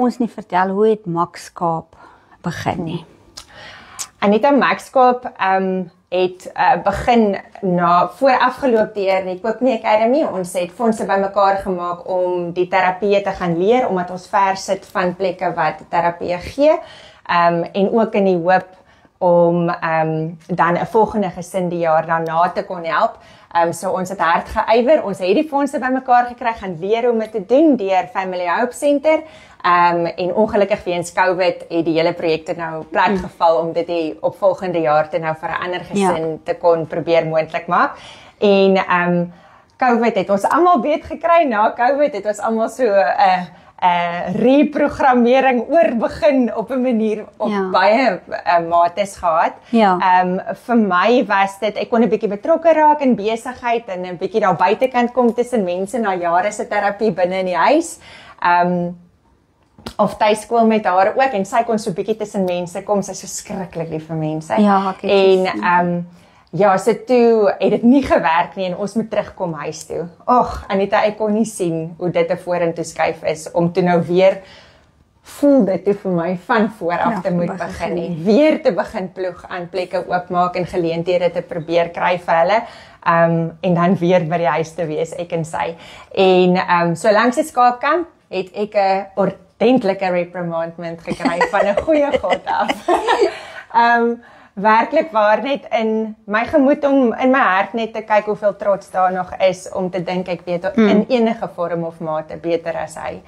ons nie vertel hoe het Makskaap begin nie? Anita, Makskaap het begin voor afgeloop deur die Koopnie Academy. Ons het fondse bymekaar gemaak om die terapie te gaan leer, omdat ons ver sit van plekke wat terapie gee, en ook in die hoop om dan 'n volgende gesin die jaar daarna te kon help. So ons het hard geywer, ons het die fondse bymekaar gekry, gaan leer hoe om dit te doen deur Family Hope Center. En ongelukkig weens COVID het die hele projekte nou platgeval om dit die opvolgende jaar te nou vir 'n ander gesin te kon probeer moontlik maak. En COVID het ons almal weet gekry, na COVID het ons almal so reprogrammering oorbegin op 'n manier op baie mates gehad. Vir my was dit, ek kon 'n bietjie betrokke raak in besigheid en 'n bietjie daar buitekant kom tussen mense na jare se terapie binne in die huis. Of tuiskool met haar ook, en sy kon so bietjie tussen mense kom, sy is so skrikkelik lief vir mense. Ja, so toe het dit nie gewerk nie en ons moet terugkom huis toe. Och, Anita, ek kon nie sien hoe dit 'n vorentoe skuif is om toe nou weer voel dit toe vir my van vooraf te moet begin nie. Weer te begin ploeg aan plekke oopmaak en geleenthede te probeer kry vir hulle. En dan weer by die huis te wees, ek en sy. En so langs die skaapkamp het ek 'n ordentlike reprimandment gekry van 'n goeie God af. Werklik waar net in my gemoed om in my hart net te kyk hoeveel trots daar nog is om te dink ek weet in enige vorm of mate beter as hy.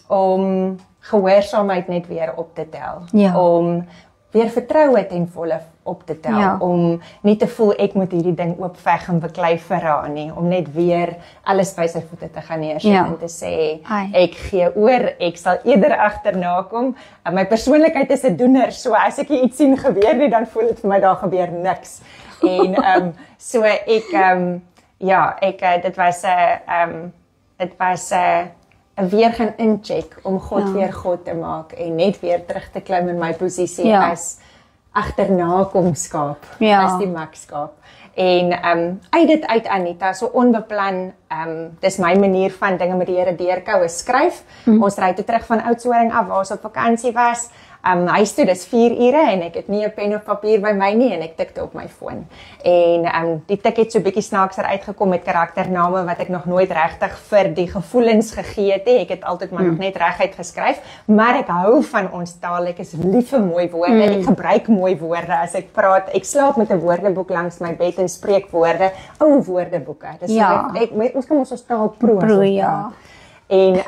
Om gehoorsaamheid net weer op te tel. Om weer vertroue ten volle op te tel. Om nie te voel ek moet hierdie ding oopveg en beklei vir haar nie. Om net weer alles by sy voete te gaan neersit en te sê, ek gee oor, ek sal eerder agterna kom. My persoonlikheid is 'n doener, so as ek iets sien gebeur nie, dan voel dit vir my daar gebeur niks. En so ek dit was 'n weer gaan incheck om God weer God te maak en net weer terug te klim in my posisie as agternakomskaap, as die Makskaap. En uit dit uit, Anita, so onbeplan, dis my manier van dinge met die Here deurkou is skryf. Ons ry toe terug van Oudtshoorn af waar ons op vakansie was. Huis toe, dis 4 ure en ek het nie 'n pen of papier by my nie en ek tikte op my foon. En die tik het so bietjie snaakser uitgekom met karaktername wat ek nog nooit regtig vir die gevoelens gegee het. Ek het altyd maar nog net reguit geskryf, maar ek hou van ons taal. Ek is lief vir mooi woorde. Ek gebruik mooi woorde as ek praat. Ek slaap met 'n woordeboek langs my bed en spreek woorde, ou woordeboeke. Dis ons kan ons taal prooi. En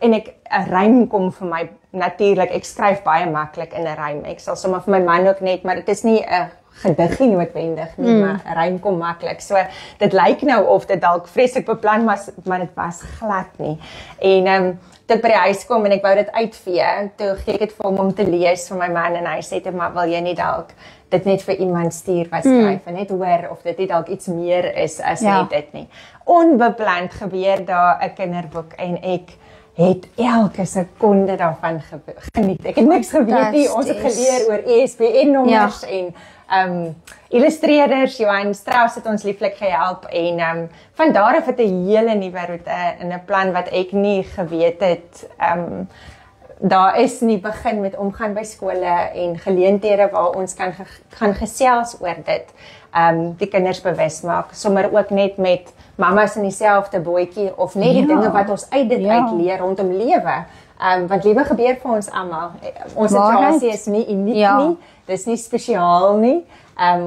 en ek 'n rym kom vir my natuurlik. Ek skryf baie maklik in 'n rym. Ek sal sommer vir my man ook net, maar dit is nie 'n gediggie noodwendig nie, maar 'n rym kom maklik. So dit lyk nou of dit dalk vreeslik beplan was, maar dit was glad nie. En toe ek by die huis kom en ek wou dit uitvee, toe gee ek dit vir hom om te lees vir my man en hy sê toe, maar wil jy nie dalk dit net vir iemand stuur wat skryf en net hoor of dit nie dalk iets meer is as net dit nie. Onbepland gebeur daar 'n kinderboek en ek het elke sekonde daarvan geniet. Ek het niks geweet nie. Ons het geleer oor ISBN-nommers en illustreerders. Johan Strauss het ons lieflik gehelp en van daar af het 'n hele nuwe roete in 'n plan wat ek nie geweet het. Daar is nie begin met omgaan by skole en geleenthede waar ons kan gaan gesels oor dit. Die kinders bewus maak, sommer ook net met mamas in dieselfde bootjie of net die dinge wat ons uit dit uitleer rondom lewe. Want lewe gebeur vir ons almal. Ons situasie is nie uniek nie, dis nie spesiaal nie.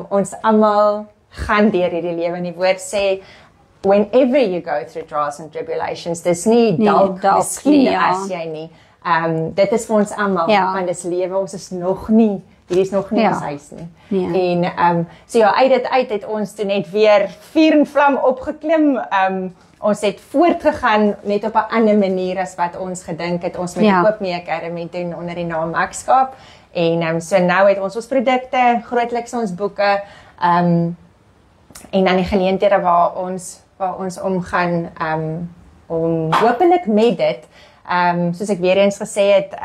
Ons almal gaan deur hierdie lewe en die woord sê whenever you go through trials and tribulations, dis nie dalk miskien as jy nie. Dit is vir ons almal, want dis lewe, ons is nog nie, hierdie is nog nie ons huis nie. En so uit dit uit het ons toe net weer vuur en vlam opgeklim. Ons het voortgegaan net op 'n ander manier as wat ons gedink het. Ons met die Koopnie Academy doen onder die naam Makskaap. En so nou het ons produkte, grootliks ons boeke, en dan die geleenthede waar ons omgaan, om hopelik met dit, soos ek weer eens gesê het,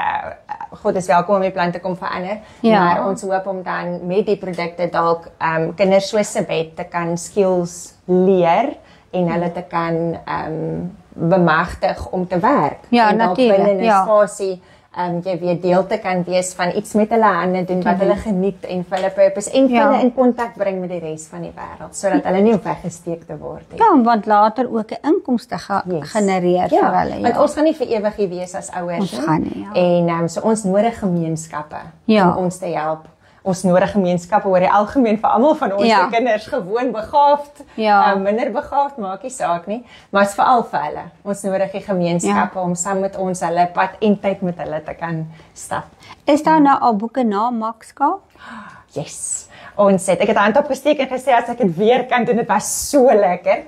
God is welkom om die plan te kom verander, maar ons hoop om dan met die produkte dalk kinders soos Sabet te kan skills leer en hulle te kan bemagtig om te werk. Ja, en natuurlijk, binne 'n ja. spasie jy weet deel te kan wees van iets met hulle hande doen wat hulle geniet en vir hulle purpose en vir hulle in kontak bring met die res van die wêreld sodat hulle nie weggesteek te word nie. Ja, want later ook 'n inkomste genereer vir hulle. Want ons gaan nie vir ewig hier wees as ouers Ons gaan nie, En so ons nodig gemeenskappe om ons te help. Ons nodig gemeenskappe oor die algemeen vir almal van ons kinders gewoon begaafd, minder begaafd, maak nie saak nie, maar is veral vir hulle. Ons nodig die gemeenskappe om saam met ons hulle pad en tyd met hulle te kan stap. Is daar nou al boeke na Makskaap? Yes. Ek het hand opgesteek en gesê as ek dit weer kan doen, dit was so lekker.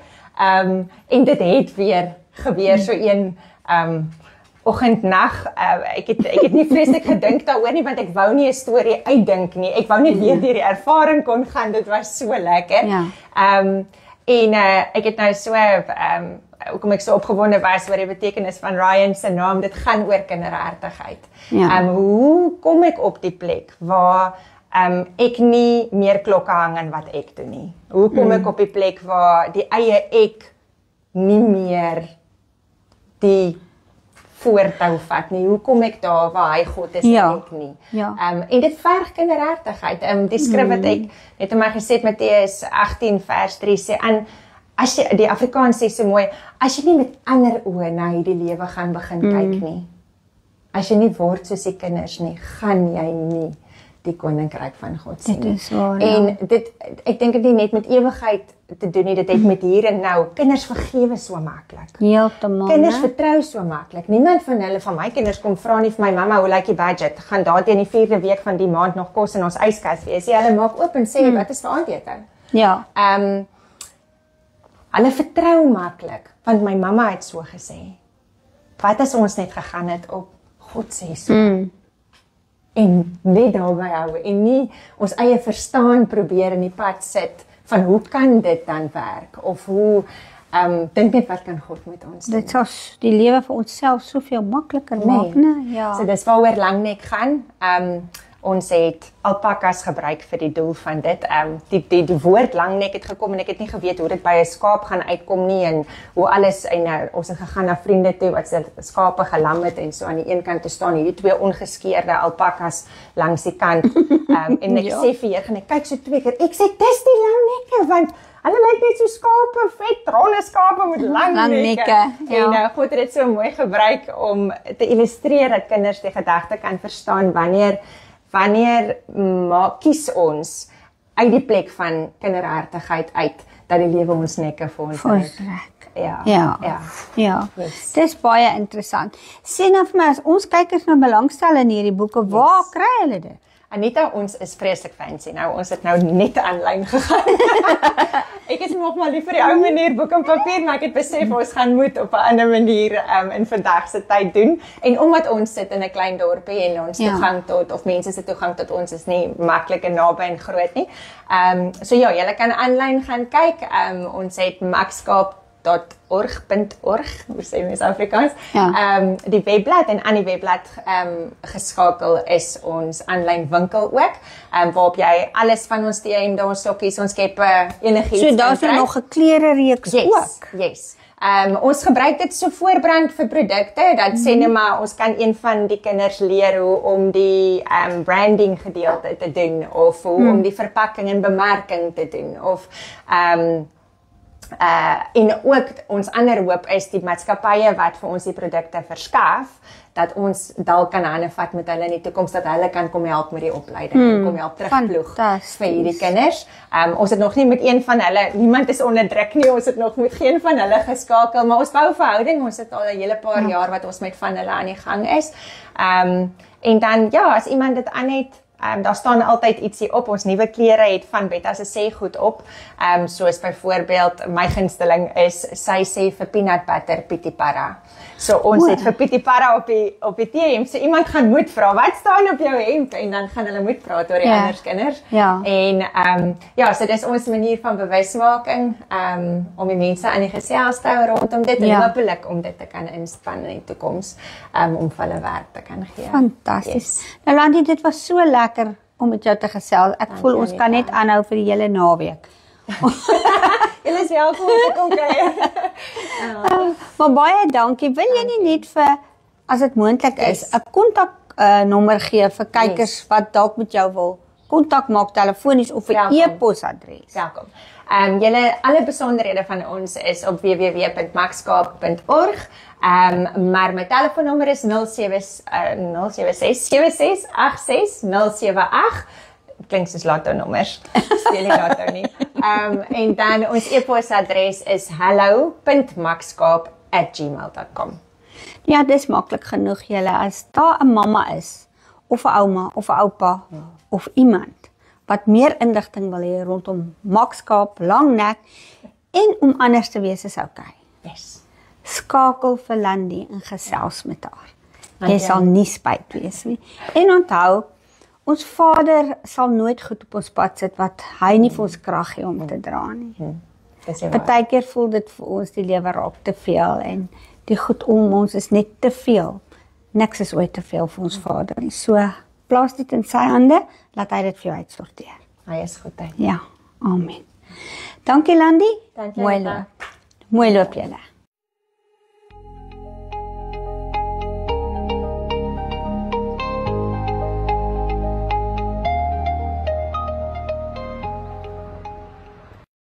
En dit het weer gebeur so een oggend nag. Ek het nie vreeslik gedink daaroor nie want ek wou nie 'n storie uitdink nie. Ek wou net weer deur die ervaring kon gaan. Dit was so lekker. Ek het nou so hoekom ek so opgewonde was oor die betekenis van Ryan se naam. Dit gaan oor kinderhartigheid. Hoe kom ek op die plek waar ek nie meer klokke hang aan wat ek doen nie? Hoe kom ek op die plek waar die eie ek nie meer die voortou vat nie. Hoe kom ek daar waar hy God is en ek nie? En dit verg kinderhartigheid. Die skrif wat ek net in my gesê het, Matteus 18 vers 3 sê, as jy, die Afrikaans sê so mooi, as jy nie met ander oë na hierdie lewe gaan begin kyk nie, as jy nie word soos die kinders nie, gaan jy nie die koninkryk van God sien. Dit is waar, en ek dink dit nie net met ewigheid te doen nie, dit het met hier en nou. Kinders vergewe so maklik. Heeltemal. Kinders vertrou so maklik. Niemand van my kinders kom vra nie vir my mamma, hoe lyk die budget? Gaan daar teen die 4de week van die maand nog kos in ons yskas wees? Hulle maak oop en sê, wat is vir aandete? Hulle vertrou maklik, want my mamma het so gesê. Wat as ons net gegaan het op God sê so? En net daarby hou en nie ons eie verstaan probeer in die pad sit van hoe kan dit dan werk of hoe dink net wat kan God met ons doen. Dit sal die lewe vir onsself soveel makliker maak, né? So dis waaroor Langnek gaan. Ons het alpakas gebruik vir die doel van dit. Die woord Langnek het gekom en ek het nie geweet hoe dit by 'n skaap gaan uitkom nie en hoe alles en ons het gegaan na vriende toe wat se skape gelam het en so aan die een kant te staan hierdie 2 ongeskeurde alpakas langs die kant. En ek sê vir hier gaan ek kyk so 2 keer. Ek sê dis die Langnekke want hulle lyk net so skape, vet ronde skape met lang nekke. En God het dit so mooi gebruik om te illustreer dat kinders die gedagte kan verstaan wanneer kies ons uit die plek van kinderhartigheid uit dat die lewe ons nekke vir ons rek. Ja. Dis baie interessant. Sê nou vir my, as ons kykers nou belangstel in hierdie boeke, waar kry hulle dit? Anita, ons is vreeslik fancy. Ons het nou net aanlyn gegaan. Ek is nog maar lief vir die ou manier boek en papier, maar ek het besef ons gaan moet op 'n ander manier in vandag se tyd doen. En omdat ons sit in 'n klein dorpie en ons toegang tot of mense se toegang tot ons is nie maklik en naby en groot nie. So ja, julle kan aanlyn gaan kyk. Ons het makskaap.org.org, hoe sê mens Afrikaans, die webblad en aan die webblad geskakel is ons aanlyn winkel ook, waarop jy alles van ons T&M, ons sokkies, ons skeppe, enigiets. So daar's nog 'n klere reeks ook. Yes. Ons gebruik dit so voorbrand vir produkte, dat sê net maar ons kan een van die kinders leer hoe om die branding gedeelte te doen, of hoe om die verpakking en bemarking te doen, of en ook ons ander hoop is die maatskappye wat vir ons die produkte verskaf, dat ons dalk kan hande vat met hulle in die toekoms, dat hulle kan kom help met die opleiding, en kom help terugploeg vir hierdie kinders. Ons het nog nie met een van hulle, niemand is onder druk nie, ons het nog met geen van hulle geskakel, maar ons bou verhouding, ons het al 'n hele paar jaar wat ons met van hulle aan die gang is. En dan, as iemand dit aan het, daar staan altyd ietsie op, ons nuwe klere het van Betta se sê goed op, soos byvoorbeeld, my gunsteling is, sy sê vir peanut butter Pitipara. So ons het vir Pitipara op die T&M, so iemand gaan moet vra, wat staan op jou hemp? En dan gaan hulle moet praat oor die ander kinders. En so dis ons manier van bewusmaking, om die mense aan die gesels te hou rondom dit, en hopelik om dit te kan inspann in die toekoms, om vir hulle werk te kan gee. Fantasties. Nou Landy, dit was so lekker om met jou te gesels. Ek voel ons kan net aanhou vir die hele naweek. Julle is welkom om te kom kuier. Maar baie dankie. Wil jy nie net vir, as dit moontlik is, 'n kontaknommer gee vir kykers wat dalk met jou wil kontak maak telefonies of 'n e-posadres? Welkom. Julle alle besonderhede van ons is op www.maxkaap.org. Maar my telefoonnommer is 076 klink soos lotto-nommers. Speel die lotto nie. En dan ons e-posadres is hello.maxkaap@gmail.com. Ja, dis maklik genoeg julle. As daar 'n mamma is, of 'n ouma, of 'n oupa, of iemand wat meer inligting wil hê rondom Maxkaap, Langnek en om anders te wees is okay. Yes. Skakel vir Landie en gesels met haar. Jy sal nie spyt wees nie. En onthou, ons Vader sal nooit goed op ons pad sit wat hy nie vir ons krag gee om te dra nie. Partykeer voel dit vir ons die lewe raak te veel en die goed om ons is net te veel. Niks is ooit te veel vir ons Vader nie. So plaas dit in sy hande, laat hy dit vir jou uitsorteer. Hy is goed. Ja, amen. Dankie Landie. Dankie. Mooi loop julle.